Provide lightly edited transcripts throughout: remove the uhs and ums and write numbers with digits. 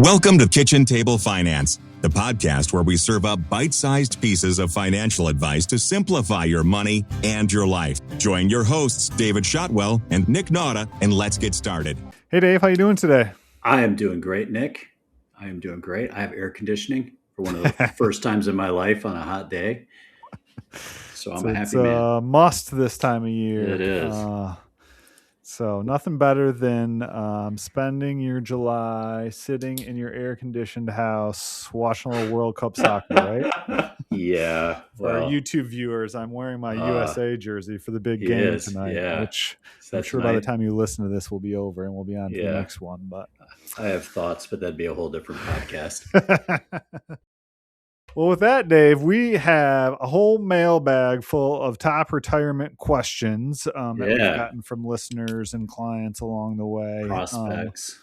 Welcome to Kitchen Table Finance, the podcast where we serve up bite-sized pieces of financial advice to simplify your money and your life. Join your hosts, David Shotwell and Nick Nauta, and let's get started. Hey, Dave, how you doing today? I am doing great, Nick. I am doing great. I have air conditioning for one of the first times in my life on a hot day. So I'm a happy man. It's a must this time of year. It is. So nothing better than spending your July sitting in your air-conditioned house watching a little World Cup soccer, right? Yeah. For our YouTube viewers, I'm wearing my USA jersey for the big game tonight, which I'm sure by the time you listen to this will be over and we'll be on to the next one. But I have thoughts, but that'd be a whole different podcast. Well, with that, Dave, we have a whole mailbag full of top retirement questions that we've gotten from listeners and clients along the way. Prospects.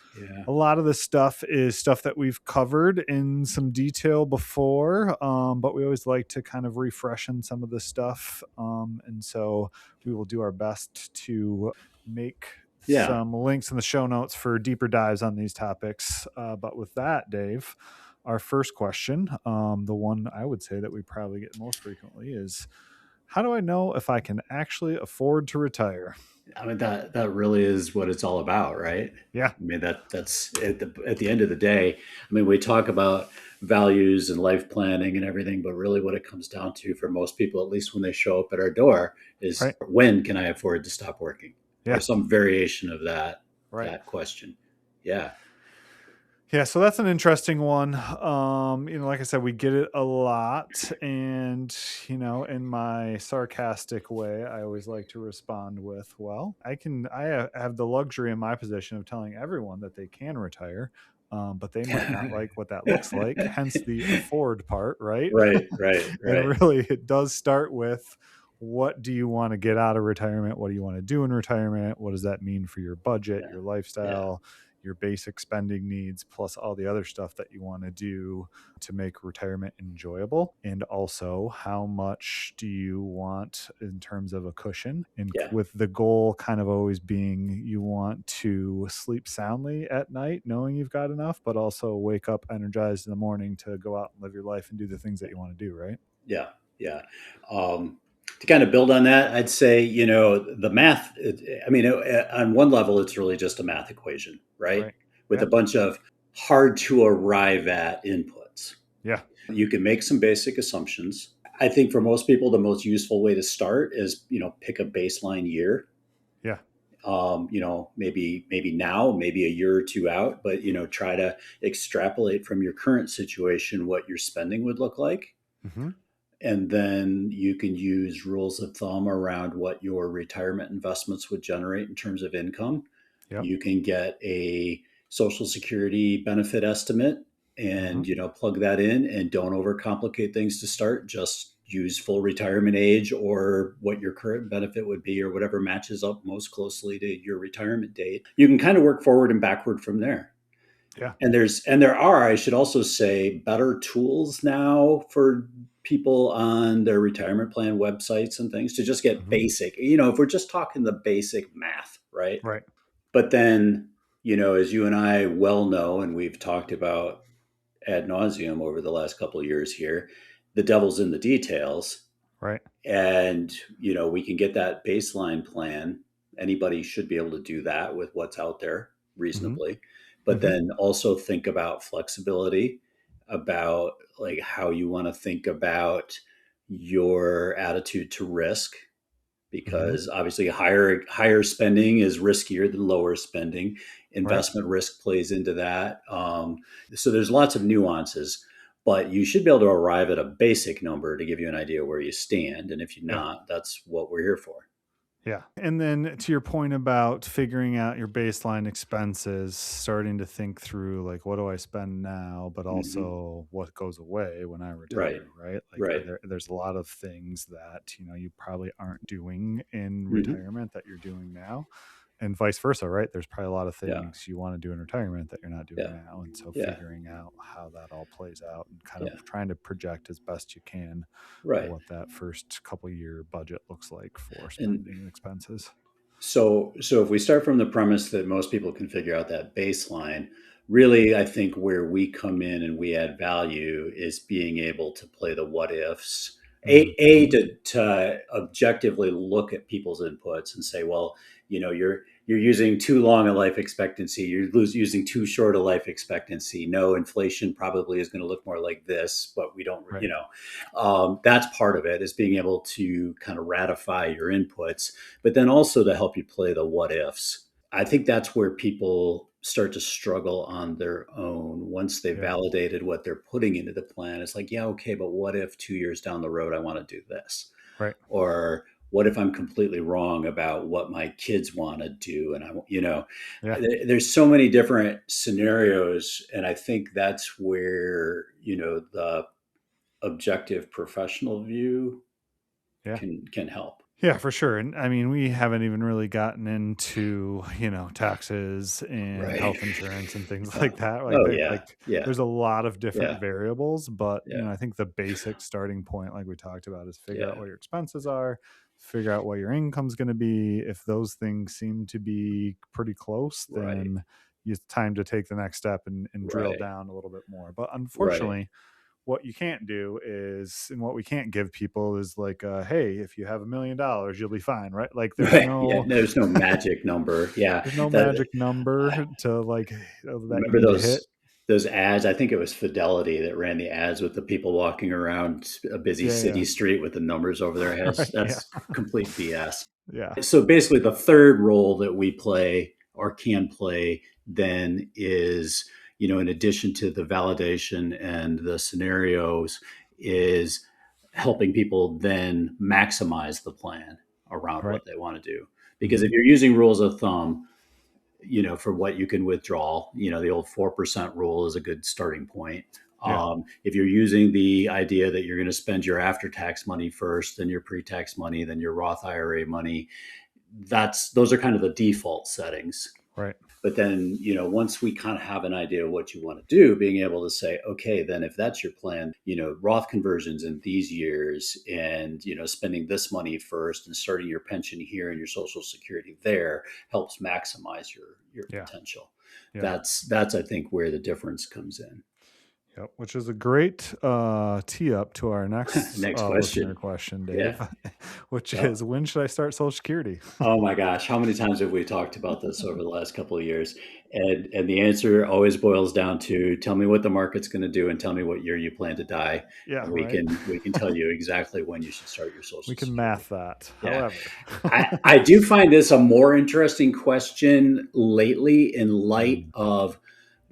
A lot of this stuff is stuff that we've covered in some detail before, but we always like to kind of refresh on some of this stuff. And so we will do our best to make some links in the show notes for deeper dives on these topics. But with that, Dave, our first question, the one I would say that we probably get most frequently is, how do I know if I can actually afford to retire? I mean, that really is what it's all about, right? Yeah. I mean, that's at the end of the day. I mean, we talk about values and life planning and everything, but really what it comes down to for most people, at least when they show up at our door, is when can I afford to stop working? Yeah. Or some variation of that question. Yeah. Yeah, so that's an interesting one. Like I said, we get it a lot. And, in my sarcastic way, I always like to respond with, well, I have the luxury in my position of telling everyone that they can retire, but they might not like what that looks like. Hence the afford part, right? Right. And really, it does start with, what do you want to get out of retirement? What do you want to do in retirement? What does that mean for your budget, your lifestyle, your basic spending needs, plus all the other stuff that you want to do to make retirement enjoyable? And also, how much do you want in terms of a cushion? And with the goal kind of always being, you want to sleep soundly at night, knowing you've got enough, but also wake up energized in the morning to go out and live your life and do the things that you want to do, right? Yeah. To kind of build on that, I'd say, the math, on one level, it's really just a math equation, right? With a bunch of hard to arrive at inputs. Yeah. You can make some basic assumptions. I think for most people, the most useful way to start is, pick a baseline year. Yeah. Maybe now, maybe a year or two out, but, try to extrapolate from your current situation what your spending would look like. Mm-hmm. And then you can use rules of thumb around what your retirement investments would generate in terms of income. Yep. You can get a Social Security benefit estimate and, plug that in, and don't overcomplicate things to start. Just use full retirement age or what your current benefit would be or whatever matches up most closely to your retirement date. You can kind of work forward and backward from there. Yeah. And there are, I should also say, better tools now for people on their retirement plan websites and things to just get basic, if we're just talking the basic math, right? Right. But then, as you and I well know, and we've talked about ad nauseum over the last couple of years here, the devil's in the details. Right. And, we can get that baseline plan. Anybody should be able to do that with what's out there reasonably. But then also think about flexibility, about like how you want to think about your attitude to risk, because obviously higher spending is riskier than lower spending. Investment risk plays into that. So there's lots of nuances, but you should be able to arrive at a basic number to give you an idea where you stand. And if you're not, that's what we're here for. Yeah. And then to your point about figuring out your baseline expenses, starting to think through like, what do I spend now, but also what goes away when I retire, right? There's a lot of things that, you probably aren't doing in retirement that you're doing now. And vice versa, right? There's probably a lot of things you want to do in retirement that you're not doing now. And so figuring out how that all plays out and kind of trying to project as best you can what that first couple year budget looks like for spending and expenses. So if we start from the premise that most people can figure out that baseline, really, I think where we come in and we add value is being able to play the what ifs. To objectively look at people's inputs and say, well, you're using too long a life expectancy. Using too short a life expectancy. No, inflation probably is going to look more like this, but we don't. Right. That's part of it, is being able to kind of ratify your inputs, but then also to help you play the what ifs. I think that's where people start to struggle on their own once they've validated what they're putting into the plan. It's like, yeah, okay, but what if 2 years down the road I want to do this? Right. Or what if I'm completely wrong about what my kids want to do? And there's so many different scenarios. And I think that's where, the objective professional view can help. Yeah, for sure. And I mean, we haven't even really gotten into, taxes and health insurance and things like that. There's a lot of different variables, but I think the basic starting point, like we talked about, is figure out what your expenses are, figure out what your income's going to be. If those things seem to be pretty close, then it's time to take the next step and drill down a little bit more. But unfortunately, what you can't do is, and what we can't give people is like, hey, if you have $1 million, you'll be fine, right? Like there's no magic number. There's no magic number to like remember those ads. I think it was Fidelity that ran the ads with the people walking around a busy city street with the numbers over their heads. That's complete BS. So basically the third role that we play or can play then is, in addition to the validation and the scenarios, is helping people then maximize the plan around what they want to do. Because if you're using rules of thumb, for what you can withdraw, the old 4% rule is a good starting point. If you're using the idea that you're going to spend your after-tax money first, then your pre-tax money, then your Roth IRA money, those are kind of the default settings. Right. But then, once we kind of have an idea of what you want to do, being able to say, okay, then if that's your plan, Roth conversions in these years and, spending this money first and starting your pension here and your Social Security there helps maximize your potential. That's, I think, where the difference comes in. Yep, which is a great tee up to our next question, Dave, which is, when should I start Social Security? Oh my gosh, how many times have we talked about this over the last couple of years? And the answer always boils down to, tell me what the market's going to do and tell me what year you plan to die. Yeah, and we can tell you exactly when you should start your Social Security. We can math that. Yeah. However, I do find this a more interesting question lately in light of,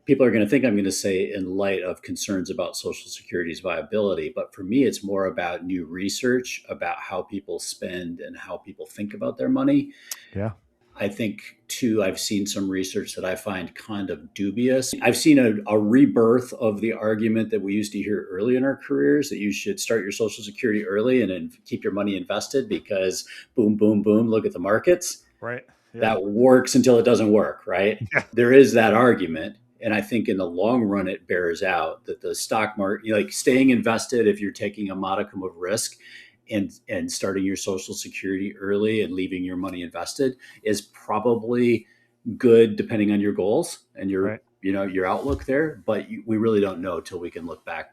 people are going to think I'm going to say in light of concerns about Social Security's viability. But for me, it's more about new research about how people spend and how people think about their money. Yeah. I think, too, I've seen some research that I find kind of dubious. I've seen a rebirth of the argument that we used to hear early in our careers, that you should start your Social Security early and then keep your money invested because boom, boom, boom, look at the markets. Right. Yeah. That works until it doesn't work, right? Yeah. There is that argument. And I think in the long run, it bears out that the stock market, like staying invested, if you're taking a modicum of risk and starting your Social Security early and leaving your money invested, is probably good depending on your goals and your outlook there. But we really don't know till we can look back,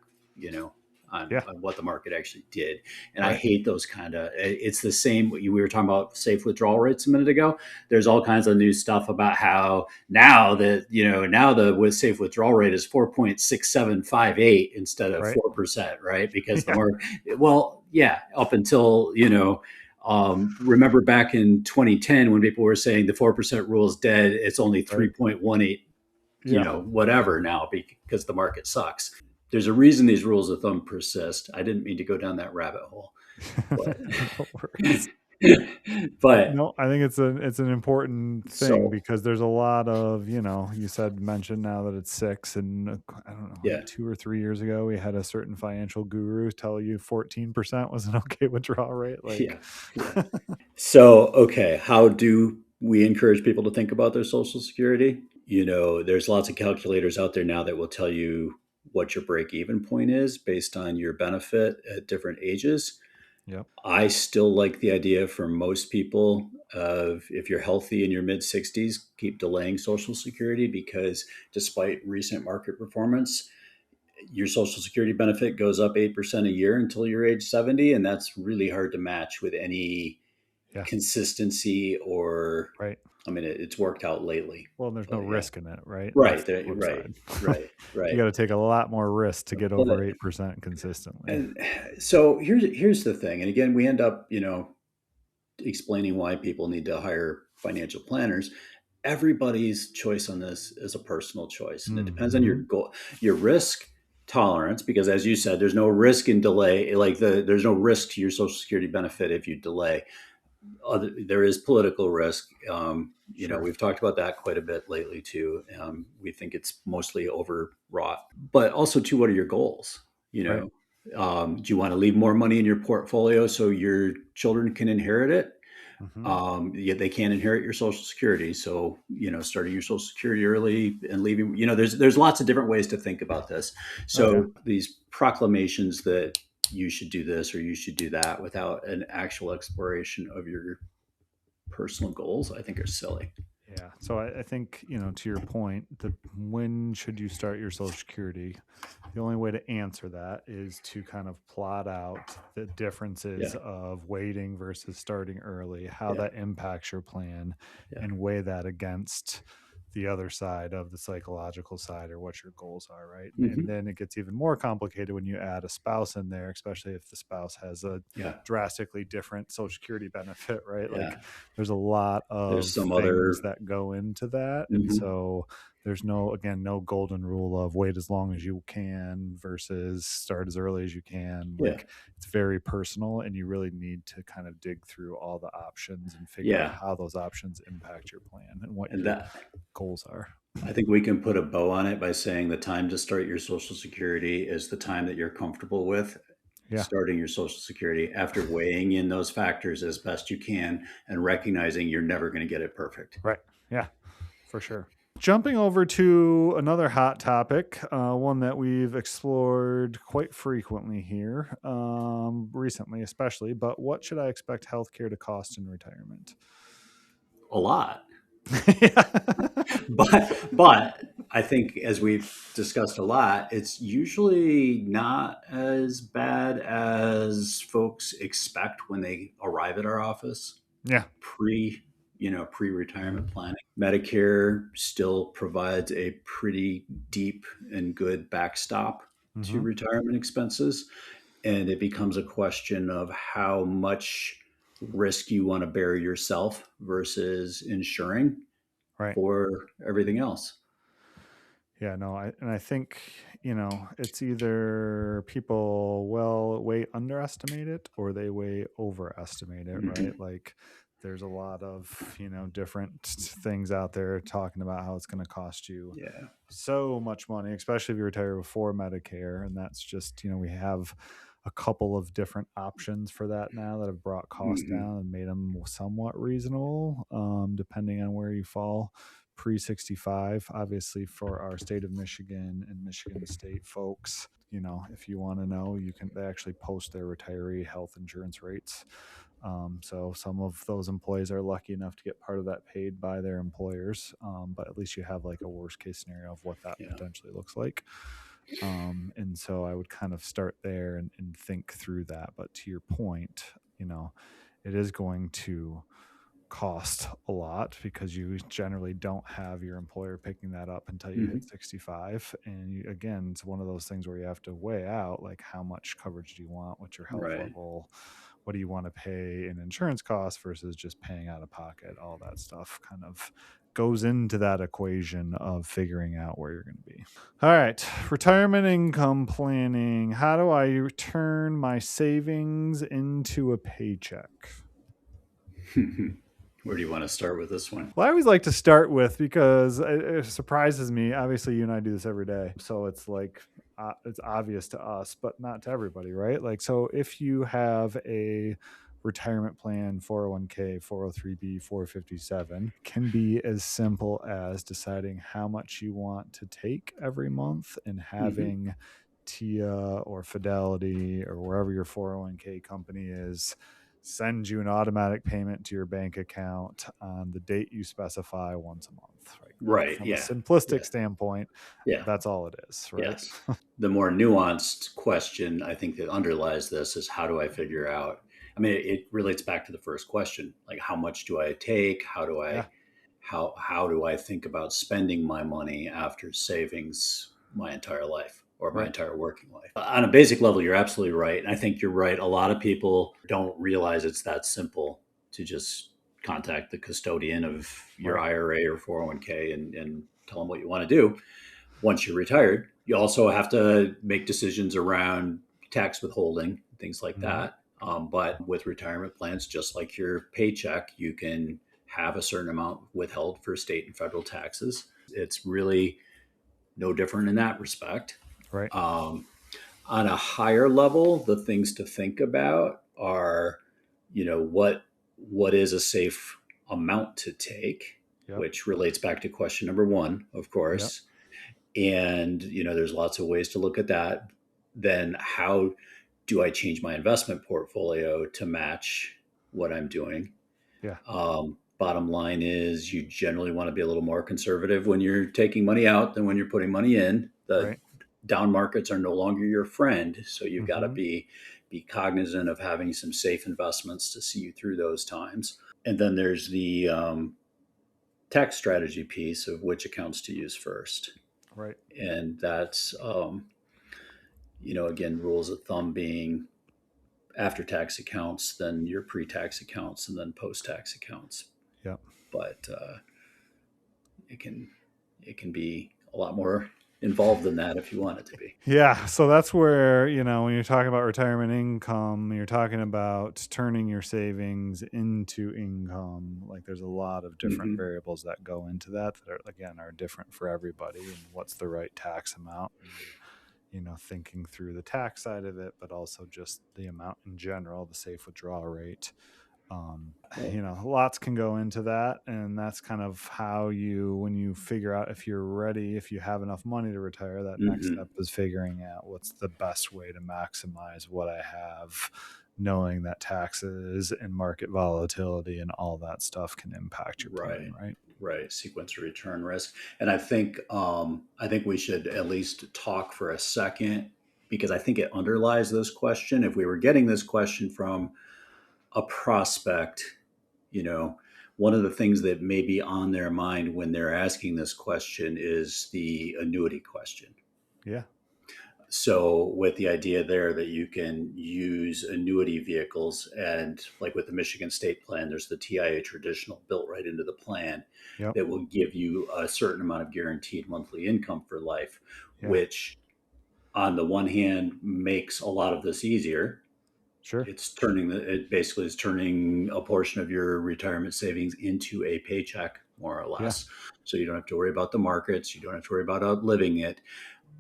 on what the market actually did. And I hate those it's the same. We were talking about safe withdrawal rates a minute ago. There's all kinds of new stuff about how now the safe withdrawal rate is 4.6758 instead of 4%, right? Because the market, up until, remember back in 2010 when people were saying the 4% rule is dead, it's only 3.18, whatever now because the market sucks. There's a reason these rules of thumb persist. I didn't mean to go down that rabbit hole. But no, I think it's an important thing because there's a lot of, you mentioned now that it's 6, and I don't know, like 2 or 3 years ago, we had a certain financial guru tell you 14% was an okay withdrawal rate. So, okay. How do we encourage people to think about their Social Security? There's lots of calculators out there now that will tell you what your break-even point is based on your benefit at different ages. Yep. I still like the idea for most people of, if you're healthy in your mid 60s, keep delaying Social Security, because despite recent market performance, your Social Security benefit goes up 8% a year until you're age 70. And that's really hard to match with any consistency or, right. I mean, it's worked out lately. Well, there's no risk in it, right? Right. Right. Right. You got to take a lot more risk to get over 8% consistently. And so here's the thing. And again, we end up, explaining why people need to hire financial planners. Everybody's choice on this is a personal choice, and it depends on your goal, your risk tolerance, because as you said, there's no risk in delay. Like there's no risk to your Social Security benefit if you delay. There is political risk. We've talked about that quite a bit lately too. We think it's mostly overwrought, but also too, what are your goals? Do you want to leave more money in your portfolio so your children can inherit it? Yet they can't inherit your Social Security. So, starting your Social Security early and leaving, there's lots of different ways to think about this. So these proclamations that you should do this or you should do that without an actual exploration of your personal goals, I think are silly. Yeah. So I think, to your point, when should you start your Social Security? The only way to answer that is to kind of plot out the differences of waiting versus starting early, how that impacts your plan, and weigh that against the other side of the psychological side, or what your goals are, right? And then it gets even more complicated when you add a spouse in there, especially if the spouse has a drastically different Social Security benefit, right? Like there's a lot of things that go into that. And so there's no golden rule of wait as long as you can versus start as early as you can. Like it's very personal, and you really need to kind of dig through all the options and figure out how those options impact your plan and what your goals are. I think we can put a bow on it by saying the time to start your Social Security is the time that you're comfortable with starting your Social Security, after weighing in those factors as best you can and recognizing you're never going to get it perfect. Right. Yeah, for sure. Jumping over to another hot topic, one that we've explored quite frequently here, recently especially, but what should I expect healthcare to cost in retirement? A lot. but I think, as we've discussed a lot, it's usually not as bad as folks expect when they arrive at our office. Pre-retirement planning. Medicare still provides a pretty deep and good backstop to retirement expenses. And it becomes a question of how much risk you want to bear yourself versus insuring for everything else. Yeah, no, I think, it's either people way underestimate it or they way overestimate it, right? Like there's a lot of, different things out there talking about how it's going to cost you so much money, especially if you retire before Medicare. And that's just, we have a couple of different options for that now that have brought costs down and made them somewhat reasonable, depending on where you fall. Pre-65, obviously, for our state of Michigan and Michigan State folks, if you want to know, they actually post their retiree health insurance rates. So some of those employees are lucky enough to get part of that paid by their employers, but at least you have like a worst case scenario of what that potentially looks like. And so I would kind of start there and think through that. But to your point, it is going to cost a lot because you generally don't have your employer picking that up until you hit 65. And again, it's one of those things where you have to weigh out, like, how much coverage do you want, what's your health level, what do you want to pay in insurance costs versus just paying out of pocket. All that stuff kind of goes into that equation of figuring out where you're going to be. All right, retirement income planning. How do I turn my savings into a paycheck? Where do you want to start with this one? Well, I always like to start with, because it surprises me. Obviously, you and I do this every day, so it's like it's obvious to us, but not to everybody, right? Like, so if you have a retirement plan, 401k, 403b, 457, can be as simple as deciding how much you want to take every month and having TIA or Fidelity or wherever your 401k company is send you an automatic payment to your bank account on the date you specify once a month. Right. From a Yeah. simplistic standpoint, Yeah. that's all it is, right? Yes. The more nuanced question I think that underlies this is, how do I figure out? I mean, it relates back to the first question, like, how much do I take? Yeah. How do I think about spending my money after savings my entire life or my Right. entire working life? On a basic level, you're absolutely right. And I think you're right. A lot of people don't realize it's that simple to just contact the custodian of your Right. IRA or 401k and tell them what you want to do. Once you're retired, you also have to make decisions around tax withholding, things like Mm-hmm. that. But with retirement plans, just like your paycheck, you can have a certain amount withheld for state and federal taxes. It's really no different in that respect. Right. On a higher level, the things to think about are, what is a safe amount to take, Yep. which relates back to question number one, of Yep. course. And there's lots of ways to look at that. Then how do I change my investment portfolio to match what I'm doing? Yeah. Bottom line is, you generally want to be a little more conservative when you're taking money out than when you're putting money in. The Right. down markets are no longer your friend, so you've got to Mm-hmm. be cognizant of having some safe investments to see you through those times. And then there's the tax strategy piece of which accounts to use first. Right. And that's again, rules of thumb being after tax accounts, then your pre-tax accounts, and then post-tax accounts. Yep. But it can be a lot more involved than that if you want it to be. Yeah. So that's where, when you're talking about retirement income, you're talking about turning your savings into income. Like, there's a lot of different variables that go into that are different for everybody, and what's the right tax amount. Thinking through the tax side of it, but also just the amount in general, the safe withdrawal rate. Lots can go into that, and that's kind of how when you figure out if you're ready, if you have enough money to retire, that next step is figuring out what's the best way to maximize what I have, knowing that taxes and market volatility and all that stuff can impact your plan, right? Right. Sequence return risk. And I think we should at least talk for a second, because I think it underlies this question. If we were getting this question from a prospect, one of the things that may be on their mind when they're asking this question is the annuity question. Yeah. So with the idea there that you can use annuity vehicles, and like with the Michigan State Plan, there's the TIA traditional built right into the plan. Yep. That will give you a certain amount of guaranteed monthly income for life, Yeah. which on the one hand makes a lot of this easier. Sure. It basically is turning a portion of your retirement savings into a paycheck, more or less. Yeah. So you don't have to worry about the markets. You don't have to worry about outliving it.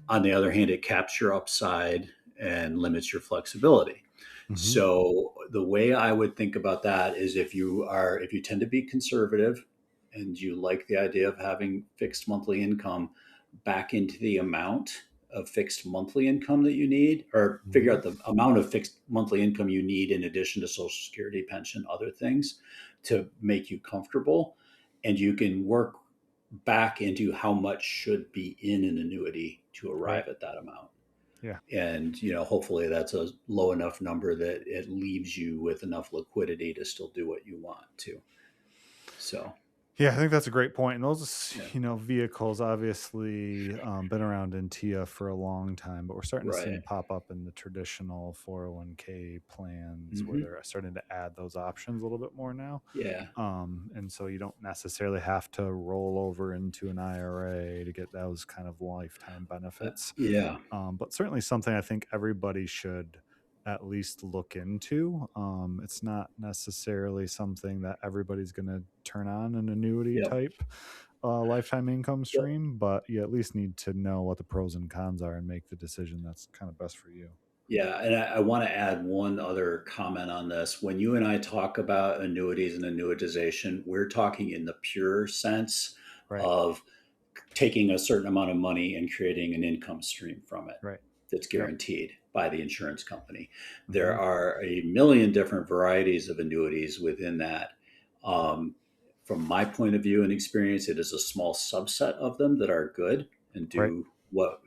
On the other hand, it caps your upside and limits your flexibility. Mm-hmm. So the way I would think about that is, if you tend to be conservative and you like the idea of having fixed monthly income, back into the amount of fixed monthly income that you need, or figure out the amount of fixed monthly income you need in addition to Social Security, pension, other things to make you comfortable. And you can work back into how much should be in an annuity to arrive at that amount. Yeah. And, hopefully that's a low enough number that it leaves you with enough liquidity to still do what you want to. So. Yeah, I think that's a great point. And those, vehicles obviously been around in TIA for a long time, but we're starting to see them pop up in the traditional 401k plans, where they're starting to add those options a little bit more now. Yeah. And so you don't necessarily have to roll over into an IRA to get those kind of lifetime benefits. But certainly something I think everybody should at least look into. It's not necessarily something that everybody's going to turn on an annuity type lifetime income stream, but you at least need to know what the pros and cons are and make the decision that's kind of best for you. Yeah. And I want to add one other comment on this. When you and I talk about annuities and annuitization, we're talking in the pure sense of taking a certain amount of money and creating an income stream from it. Right. that's Yep. guaranteed by the insurance company. There Mm-hmm. are a million different varieties of annuities within that. Um, from my point of view and experience, it is a small subset of them that are good and Right. do what,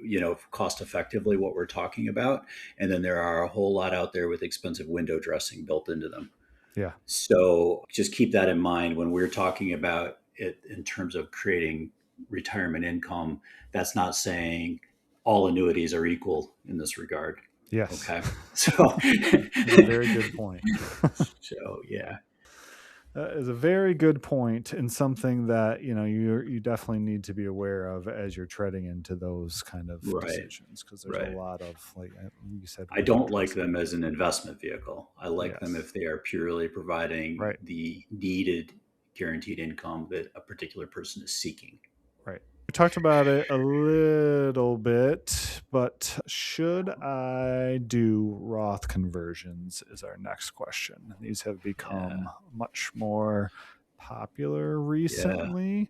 cost effectively what we're talking about. And then there are a whole lot out there with expensive window dressing built into them. Yeah. So just keep that in mind when we're talking about it in terms of creating retirement income. That's not saying all annuities are equal in this regard. Yes. Okay. So, That's a very good point. so yeah. That is a very good point, and something that you definitely need to be aware of as you're treading into those kind of Right. decisions, because there's a Right. lot of, like you said, I window don't like dressing. them as an investment vehicle. I like them Yes. if they are purely providing Right. the needed guaranteed income that a particular person is seeking. Right. We talked about it a little bit, but should I do Roth conversions is our next question. These have Yeah. become much more popular Yeah. recently.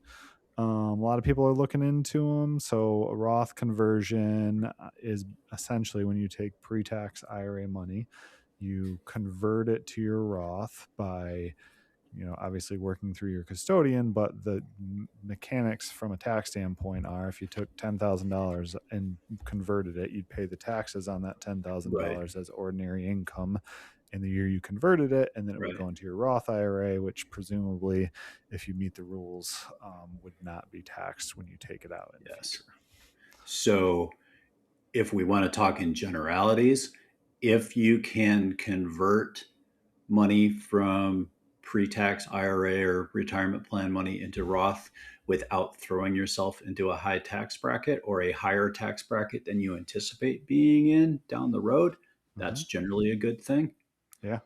A lot of people are looking into them. So a Roth conversion is essentially when you take pre-tax IRA money, you convert it to your Roth by obviously working through your custodian, but the mechanics from a tax standpoint are, if you took $10,000 and converted it, you'd pay the taxes on that Right. $10,000 as ordinary income in the year you converted it, and then it would Right. go into your Roth IRA, which presumably, if you meet the rules, would not be taxed when you take it out in the Yes. future. So if we want to talk in generalities, if you can convert money from pre-tax IRA or retirement plan money into Roth without throwing yourself into a high tax bracket or a higher tax bracket than you anticipate being in down the road, Mm-hmm. that's generally a good thing. Yeah.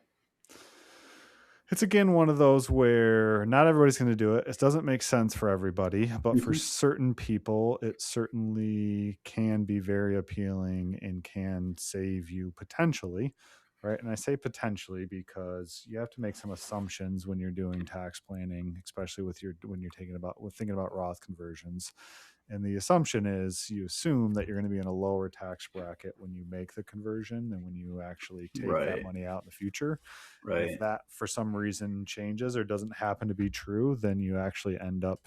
It's again one of those where not everybody's going to do it. It doesn't make sense for everybody, but for Mm-hmm. certain people, it certainly can be very appealing and can save you potentially, right? And I say potentially because you have to make some assumptions when you're doing tax planning, especially when you're thinking about Roth conversions. And the assumption is you assume that you're going to be in a lower tax bracket when you make the conversion than when you actually take that Right. money out in the future. And if Right. that for some reason changes or doesn't happen to be true, then you actually end up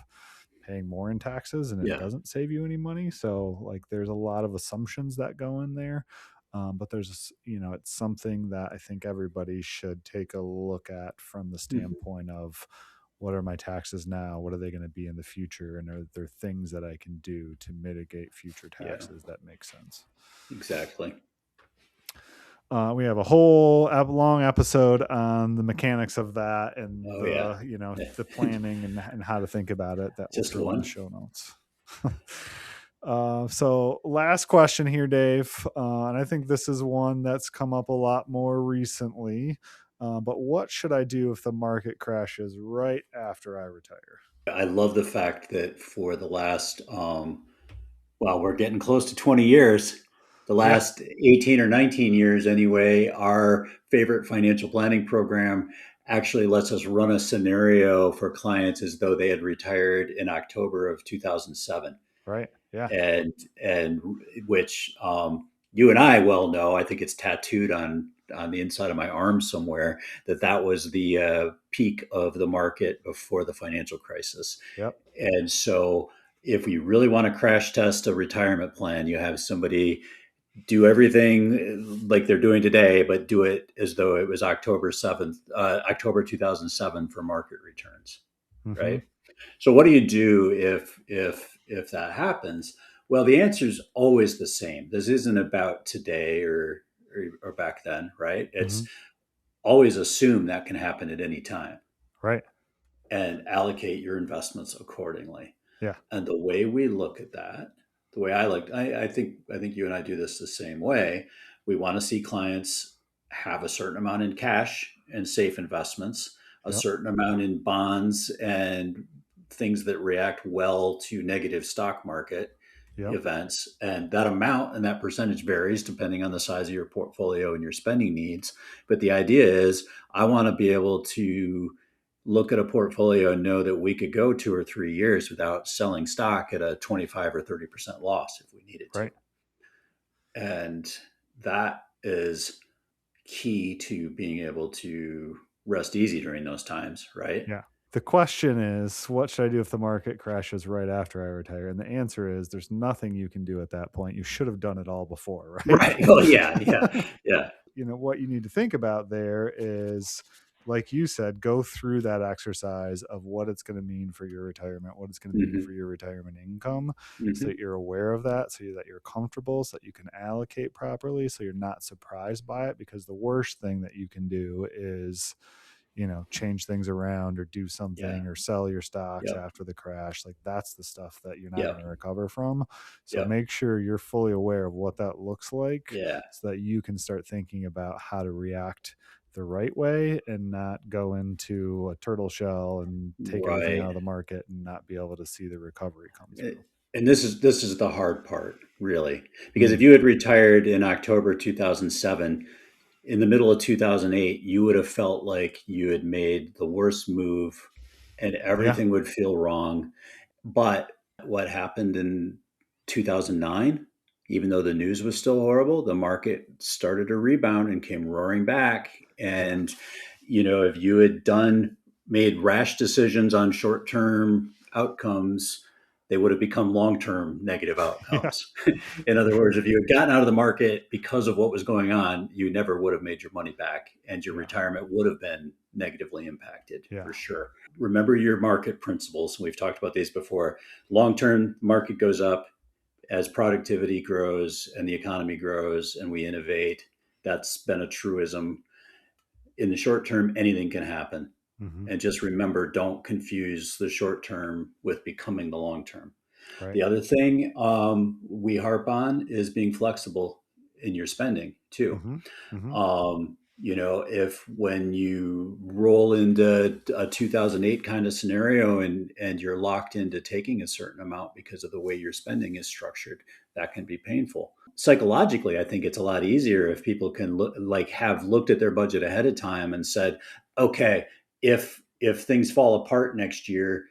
paying more in taxes and it Yeah. doesn't save you any money. So like there's a lot of assumptions that go in there. But it's something that I think everybody should take a look at from the Mhm. standpoint of, what are my taxes now? What are they going to be in the future? And are there things that I can do to mitigate future Yeah. taxes that make sense? Exactly. We have a whole long episode on the mechanics of that and Oh yeah. the planning and how to think about it, that we'll Just throw in the one. show notes. So last question here, Dave. And I think this is one that's come up a lot more recently. But what should I do if the market crashes right after I retire? I love the fact that for the last well, we're getting close to 20 years. The Yeah. last 18 or 19 years, anyway, our favorite financial planning program actually lets us run a scenario for clients as though they had retired in October of 2007. Right. Yeah. And which you and I well know, I think it's tattooed on the inside of my arm somewhere, that was the peak of the market before the financial crisis. Yep. And so, if we really want to crash test a retirement plan, you have somebody do everything like they're doing today, but do it as though it was October 2007 for market returns, Mm-hmm. right? So, what do you do if that happens? Well, the answer is always the same. This isn't about today or back then, right? Mm-hmm. It's always assume that can happen at any time Right. and allocate your investments accordingly. Yeah. And the way we look at that, the way I think you and I do this the same way. We want to see clients have a certain amount in cash and safe investments, a Yep. certain amount in bonds and things that react well to negative stock market Yep. events. And that amount and that percentage varies depending on the size of your portfolio and your spending needs. But the idea is I want to be able to look at a portfolio and know that we could go 2 or 3 years without selling stock at a 25 or 30% loss if we needed to. Right. And that is key to being able to rest easy during those times, right? Yeah. The question is, what should I do if the market crashes right after I retire? And the answer is, there's nothing you can do at that point. You should have done it all before, right? Right. Oh, yeah. What you need to think about there is, like you said, go through that exercise of what it's going to mean for your retirement, what it's going to mean for your retirement income, so that you're aware of that, so that you're comfortable, so that you can allocate properly, so you're not surprised by it. Because the worst thing that you can do is, change things around or do something or sell your stocks after the crash. Like, that's the stuff that you're not going to recover from. So make sure you're fully aware of what that looks like, so that you can start thinking about how to react the right way and not go into a turtle shell and take everything out of the market and not be able to see the recovery come through. And this is the hard part, really, because if you had retired in October 2007, in the middle of 2008, you would have felt like you had made the worst move and everything would feel wrong. But what happened in 2009, even though the news was still horrible, the market started to rebound and came roaring back. And, if you had made rash decisions on short-term outcomes, they would have become long-term negative outcomes. In other words, if you had gotten out of the market because of what was going on, you never would have made your money back, and your retirement would have been negatively impacted for sure. Remember your market principles. We've talked about these before. Long-term, market goes up as productivity grows and the economy grows and we innovate. That's been a truism. In the short term, anything can happen. And just remember, don't confuse the short term with becoming the long term. Right. The other thing we harp on is being flexible in your spending too. If when you roll into a 2008 kind of scenario and you're locked into taking a certain amount because of the way your spending is structured, that can be painful. Psychologically, I think it's a lot easier if people can have looked at their budget ahead of time and said, okay, if things fall apart next year,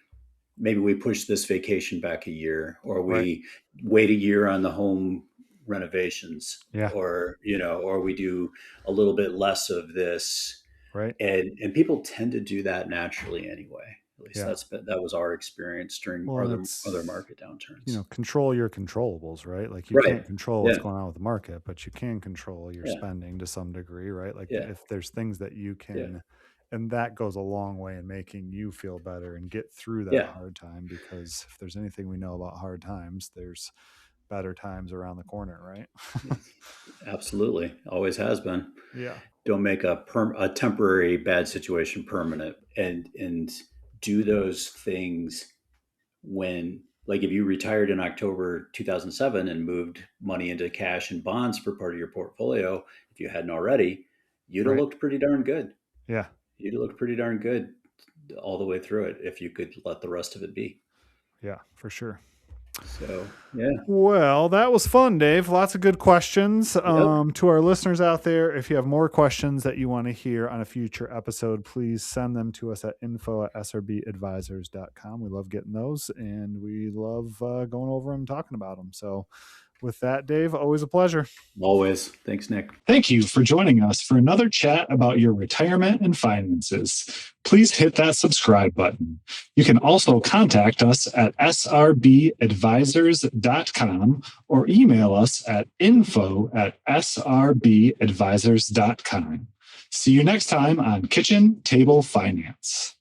maybe we push this vacation back a year, or we wait a year on the home renovations, or we do a little bit less of this. Right. And people tend to do that naturally anyway. At least that was our experience during other market downturns. Control your controllables, right? Like, you can't control what's going on with the market, but you can control your spending to some degree, right? Like, if there's things that you can, and that goes a long way in making you feel better and get through that hard time. Because if there's anything we know about hard times, there's better times around the corner, right? Absolutely. Always has been. Yeah. Don't make a temporary bad situation permanent, and do those things when, like, if you retired in October 2007 and moved money into cash and bonds for part of your portfolio, if you hadn't already, you'd have looked pretty darn good. Yeah. You'd look pretty darn good all the way through it if you could let the rest of it be. Yeah, for sure. So, yeah. Well, that was fun, Dave. Lots of good questions. To our listeners out there, if you have more questions that you want to hear on a future episode, please send them to us at info@srbadvisors.com. We love getting those, and we love going over them and talking about them. So with that, Dave, always a pleasure. Always. Thanks, Nick. Thank you for joining us for another chat about your retirement and finances. Please hit that subscribe button. You can also contact us at srbadvisors.com or email us at info@srbadvisors.com. See you next time on Kitchen Table Finance.